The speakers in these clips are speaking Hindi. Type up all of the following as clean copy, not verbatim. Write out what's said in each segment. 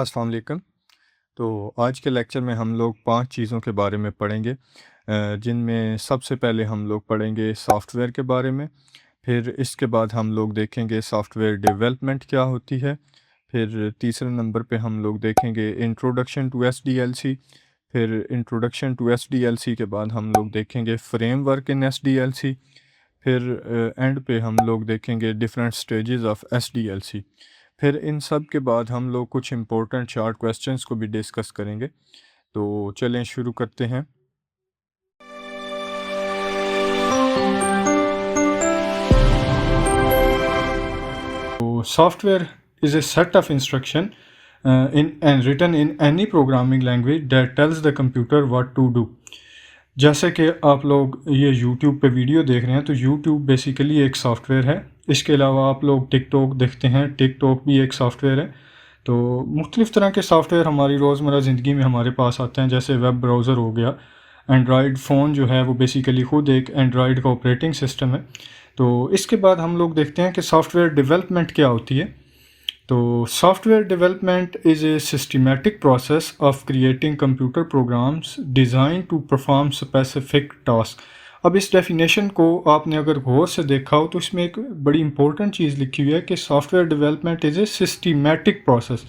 अस्सलाम वालेकुम। तो आज के लेक्चर में हम लोग 5 चीज़ों के बारे में पढ़ेंगे, जिनमें सबसे पहले हम लोग पढ़ेंगे सॉफ्टवेयर के बारे में। फिर इसके बाद हम लोग देखेंगे सॉफ्टवेयर डेवलपमेंट क्या होती है। फिर तीसरे नंबर पे हम लोग देखेंगे इंट्रोडक्शन टू एसडीएलसी। फिर इंट्रोडक्शन टू एसडीएलसी के बाद हम लोग देखेंगे फ्रेमवर्क इन एसडीएलसी। फिर एंड पे हम लोग देखेंगे डिफरेंट स्टेजेस ऑफ एसडीएलसी। फिर इन सब के बाद हम लोग कुछ इम्पोर्टेंट शार्ट क्वेश्चंस को भी डिस्कस करेंगे। तो चलें शुरू करते हैं। So software is a set of instruction in and written in any programming language that tells the computer what to do. जैसे कि आप लोग ये YouTube पे वीडियो देख रहे हैं, तो YouTube बेसिकली एक सॉफ्टवेयर है। इसके अलावा आप लोग टिकटॉक देखते हैं, टिकटॉक भी एक सॉफ्टवेयर है। तो मुख्तलिफ़ तरह के सॉफ्टवेयर हमारी रोज़मर्रा ज़िंदगी में हमारे पास आते हैं, जैसे वेब ब्राउज़र हो गया। एंड्रॉयड फ़ोन जो है वो बेसिकली ख़ुद एक एंड्रॉयड का ऑपरेटिंग सिस्टम है। तो इसके बाद हम लोग देखते हैं कि सॉफ्टवेयर डेवलपमेंट क्या होती है। तो software development is a systematic process of creating computer programs design to perform specific task. अब इस डेफिनेशन को आपने अगर गौर से देखा हो तो इसमें एक बड़ी इंपॉर्टेंट चीज़ लिखी हुई है कि software development is a systematic process.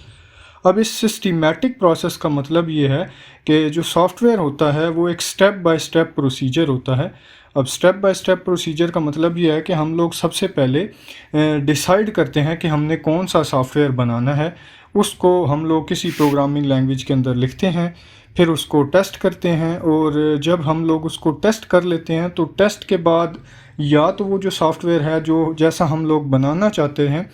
अब इस सिस्टमेटिक प्रोसेस का मतलब ये है कि जो सॉफ्टवेयर होता है वो एक स्टेप बाय स्टेप प्रोसीजर होता है। अब स्टेप बाय स्टेप प्रोसीजर का मतलब ये है कि हम लोग सबसे पहले डिसाइड करते हैं कि हमने कौन सा सॉफ्टवेयर बनाना है। उसको हम लोग किसी प्रोग्रामिंग लैंग्वेज के अंदर लिखते हैं, फिर उसको टेस्ट करते हैं, और जब हम लोग उसको टेस्ट कर लेते हैं तो टेस्ट के बाद या तो वो जो सॉफ्टवेयर है जो जैसा हम लोग बनाना चाहते हैं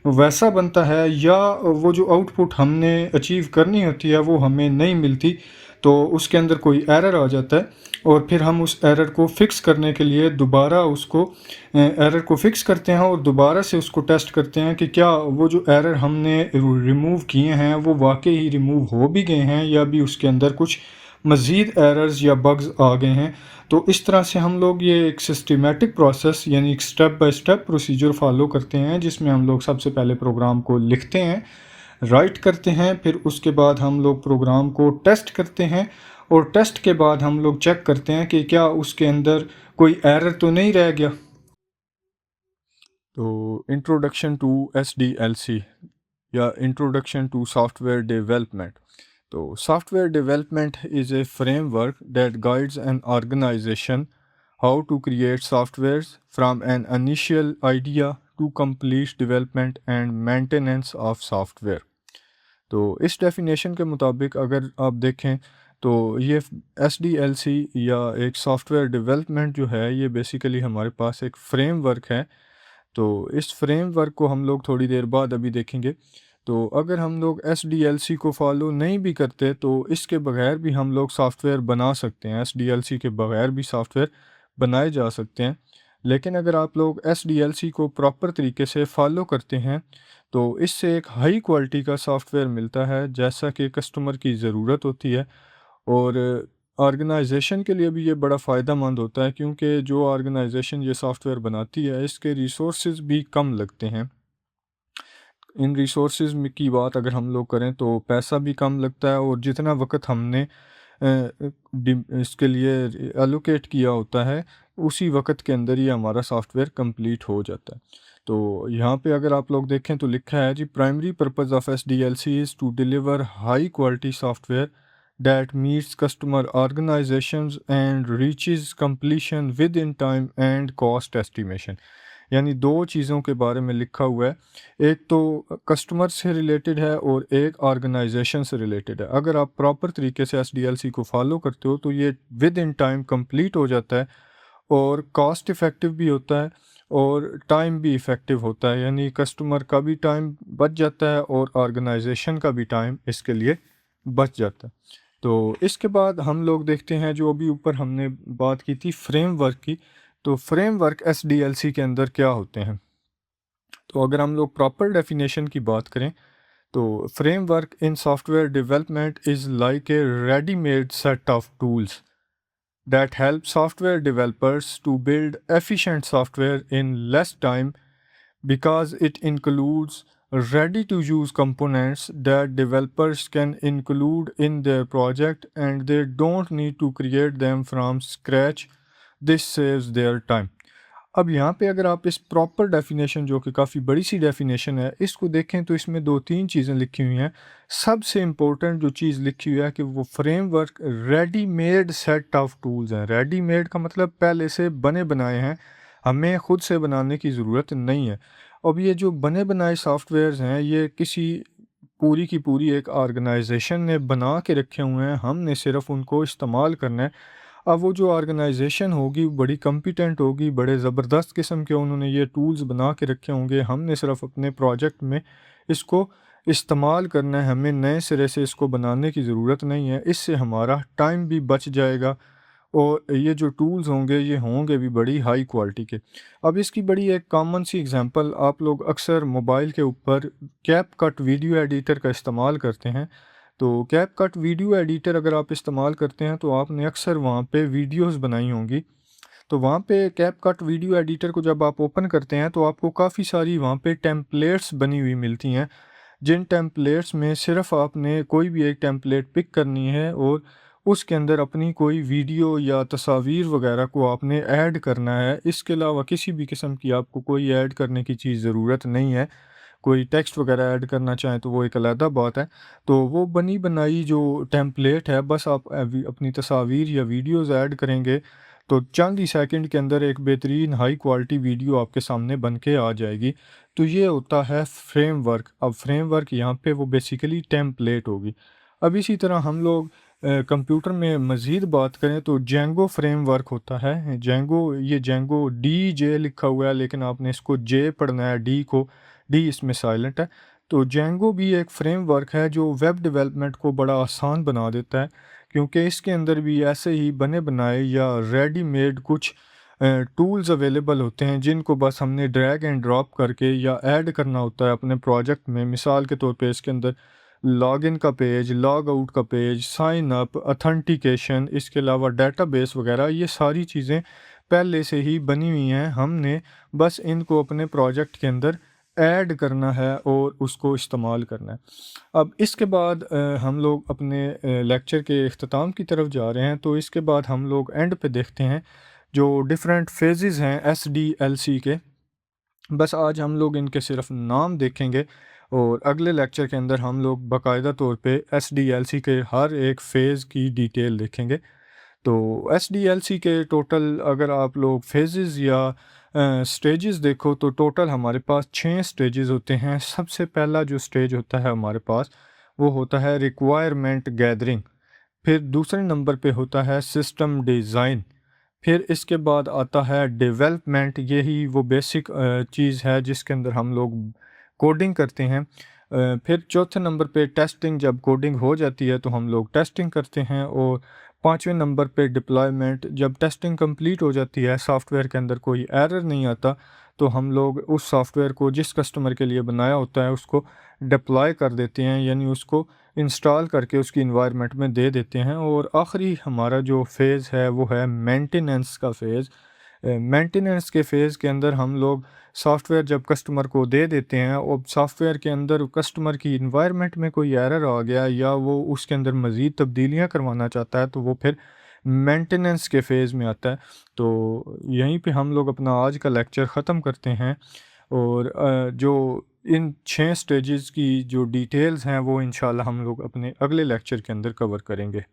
वैसा बनता है, या वो जो आउटपुट हमने अचीव करनी होती है वो हमें नहीं मिलती, तो उसके अंदर कोई एरर आ जाता है। और फिर हम उस एरर को फिक्स करने के लिए दोबारा उसको एरर को फिक्स करते हैं और दोबारा से उसको टेस्ट करते हैं कि क्या वो जो एरर हमने रिमूव किए हैं वो वाकई ही रिमूव हो भी गए हैं या भी उसके अंदर कुछ मज़ीद एरर्स या बग्स आ गए हैं। तो इस तरह से हम लोग ये एक सिस्टमेटिक प्रोसेस यानी एक step by step procedure follow करते हैं, जिसमें हम लोग सबसे पहले प्रोग्राम को लिखते हैं, राइट करते हैं, फिर उसके बाद हम लोग प्रोग्राम को टेस्ट करते हैं, और टेस्ट के बाद हम लोग चेक करते हैं कि क्या उसके अंदर कोई एरर तो नहीं रह गया। तो इंट्रोडक्शन टू एसडीएलसी या इंट्रोडक्शन टू सॉफ्टवेयर डेवलपमेंट। तो software development is a framework that guides an organisation how to create software from an initial idea to complete development and maintenance of software. तो इस डेफिनेशन के मुताबिक अगर आप देखें तो ये एसडीएलसी या एक सॉफ्टवेयर डेवलपमेंट जो है ये बेसिकली हमारे पास एक फ्रेमवर्क है। तो इस फ्रेमवर्क को हम लोग थोड़ी देर बाद अभी देखेंगे। तो अगर हम लोग एसडीएलसी को फॉलो नहीं भी करते तो इसके बगैर भी हम लोग सॉफ्टवेयर बना सकते हैं, एसडीएलसी के बगैर भी सॉफ्टवेयर बनाए जा सकते हैं। लेकिन अगर आप लोग एसडीएलसी को प्रॉपर तरीके से फॉलो करते हैं तो इससे एक हाई क्वालिटी का सॉफ्टवेयर मिलता है जैसा कि कस्टमर की ज़रूरत होती है। और ऑर्गेनाइजेशन के लिए भी ये बड़ा फ़ायदा मंद होता है, क्योंकि जो ऑर्गेनाइजेशन ये सॉफ्टवेयर बनाती है इसके रिसोर्सेज भी कम लगते हैं। इन रिसोर्सेज में की बात अगर हम लोग करें तो पैसा भी कम लगता है, और जितना वक्त हमने इसके लिए एलोकेट किया होता है उसी वक्त के अंदर ही हमारा सॉफ्टवेयर कंप्लीट हो जाता है। तो यहाँ पे अगर आप लोग देखें तो लिखा है जी, primary purpose of SDLC is to deliver high quality software that meets customer organizations and reaches completion within time and cost estimation। यानी दो चीज़ों के बारे में लिखा हुआ है, एक तो कस्टमर से रिलेटेड है और एक ऑर्गेनाइजेशन से रिलेटेड है। अगर आप प्रॉपर तरीके से एसडीएलसी को फॉलो करते हो तो ये विद इन टाइम कंप्लीट हो जाता है, और कॉस्ट इफ़ेक्टिव भी होता है और टाइम भी इफ़ेक्टिव होता है, यानी कस्टमर का भी टाइम बच जाता है और ऑर्गेनाइजेशन का भी टाइम इसके लिए बच जाता है। तो इसके बाद हम लोग देखते हैं जो अभी ऊपर हमने बात की थी फ्रेमवर्क की। तो फ्रेमवर्क एसडीएलसी के अंदर क्या होते हैं। तो अगर हम लोग प्रॉपर डेफिनेशन की बात करें तो framework in software development is like a readymade set of tools that help software developers to build efficient software in less time, because it includes ready to use components that developers can include in their project and they don't need to create them from scratch. This saves their time. अब यहाँ पे अगर आप इस प्रॉपर डेफिनेशन जो कि काफ़ी बड़ी सी डेफिनेशन है इसको देखें तो इसमें दो तीन चीज़ें लिखी हुई हैं। सबसे इम्पोर्टेंट जो चीज़ लिखी हुई है कि वो framework readymade set of tools हैं। रेडीमेड का मतलब पहले से बने बनाए हैं, हमें ख़ुद से बनाने की ज़रूरत नहीं है। अब ये जो बने बनाए सॉफ्टवेयर्स हैं ये किसी पूरी की पूरी एक ऑर्गेनाइजेशन ने बना के रखे हुए हैं, हमने सिर्फ उनको इस्तेमाल करना है। अब वो जो ऑर्गेनाइजेशन होगी बड़ी कॉम्पिटेंट होगी, बड़े ज़बरदस्त किस्म के उन्होंने ये टूल्स बना के रखे होंगे, हमने सिर्फ अपने प्रोजेक्ट में इसको इस्तेमाल करना है, हमें नए सिरे से इसको बनाने की ज़रूरत नहीं है। इससे हमारा टाइम भी बच जाएगा और ये जो टूल्स होंगे ये होंगे भी बड़ी हाई क्वालिटी के। अब इसकी बड़ी एक कॉमन सी एग्जांपल, आप लोग अक्सर मोबाइल के ऊपर कैपकट वीडियो एडिटर का इस्तेमाल करते हैं। तो कैपकट वीडियो एडिटर अगर आप इस्तेमाल करते हैं तो आपने अक्सर वहाँ पे वीडियोस बनाई होंगी। तो वहाँ पे कैपकट वीडियो एडिटर को जब आप ओपन करते हैं तो आपको काफ़ी सारी वहाँ पे टेम्पलेट्स बनी हुई मिलती हैं, जिन टेम्पलेट्स में सिर्फ आपने कोई भी एक टेम्पलेट पिक करनी है और उसके अंदर अपनी कोई वीडियो या तस्वीर वगैरह को आपने ऐड करना है। इसके अलावा किसी भी किस्म की आपको कोई ऐड करने की चीज़ ज़रूरत नहीं है। कोई टेक्स्ट वगैरह ऐड करना चाहें तो वो एक अलग बात है। तो वो बनी बनाई जो टेम्पलेट है बस आप अपनी तस्वीर या वीडियोज़ ऐड करेंगे तो चंद ही सेकंड के अंदर एक बेहतरीन हाई क्वालिटी वीडियो आपके सामने बन के आ जाएगी। तो ये होता है फ्रेमवर्क। अब फ्रेमवर्क यहाँ पे वो बेसिकली टेम्पलेट होगी। अब इसी तरह हम लोग कंप्यूटर में मज़ीद बात करें तो जेंगो फ्रेमवर्क होता है। जेंगो, ये जेंगो डी जे लिखा हुआ है लेकिन आपने इसको जे पढ़ना है, डी इसमें साइलेंट है। तो जेंगो भी एक फ्रेमवर्क है जो वेब डेवलपमेंट को बड़ा आसान बना देता है, क्योंकि इसके अंदर भी ऐसे ही बने बनाए या रेडीमेड कुछ टूल्स अवेलेबल होते हैं जिनको बस हमने ड्रैग एंड ड्रॉप करके या ऐड करना होता है अपने प्रोजेक्ट में। मिसाल के तौर पे इसके अंदर लॉगिन का पेज, लॉग आउट का पेज, साइन अप, ऑथेंटिकेशन, इसके अलावा डेटाबेस वगैरह, ये सारी चीज़ें पहले से ही बनी हुई हैं, हमने बस इनको अपने प्रोजेक्ट के अंदर ऐड करना है और उसको इस्तेमाल करना है। अब इसके बाद हम लोग अपने लेक्चर के अख्ताम की तरफ जा रहे हैं। तो इसके बाद हम लोग एंड पे देखते हैं जो डिफरेंट फेजेस हैं SDLC के। बस आज हम लोग इनके सिर्फ नाम देखेंगे और अगले लेक्चर के अंदर हम लोग बाकायदा तौर पे SDLC के हर एक फ़ेज़ की डिटेल देखेंगे। तो SDLC के टोटल अगर आप लोग फेजेस या स्टेजेस देखो तो टोटल हमारे पास 6 स्टेजेस होते हैं। सबसे पहला जो स्टेज होता है हमारे पास वो होता है रिक्वायरमेंट गैदरिंग। फिर दूसरे नंबर पे होता है सिस्टम डिज़ाइन। फिर इसके बाद आता है डेवलपमेंट, यही वो बेसिक चीज़ है जिसके अंदर हम लोग कोडिंग करते हैं। फिर चौथे नंबर पे टेस्टिंग, जब कोडिंग हो जाती है तो हम लोग टेस्टिंग करते हैं। और पाँचवें नंबर पे डिप्लॉयमेंट, जब टेस्टिंग कंप्लीट हो जाती है, सॉफ्टवेयर के अंदर कोई एरर नहीं आता, तो हम लोग उस सॉफ्टवेयर को जिस कस्टमर के लिए बनाया होता है उसको डिप्लॉय कर देते हैं, यानी उसको इंस्टॉल करके उसकी इन्वायरमेंट में दे देते हैं। और आखिरी हमारा जो फेज़ है वो है मेंटेनेंस का फ़ेज़। मेंटेनेंस के फ़ेज़ के अंदर हम लोग सॉफ्टवेयर जब कस्टमर को दे देते हैं और सॉफ्टवेयर के अंदर कस्टमर की इन्वायरमेंट में कोई एरर आ गया या वो उसके अंदर मज़ीद तब्दीलियाँ करवाना चाहता है तो वो फिर मेंटेनेंस के फ़ेज़ में आता है। तो यहीं पे हम लोग अपना आज का लेक्चर ख़त्म करते हैं और जो इन 6 स्टेजेस की जो डिटेल्स हैं वो इंशाल्लाह हम लोग अपने अगले लेक्चर के अंदर कवर करेंगे।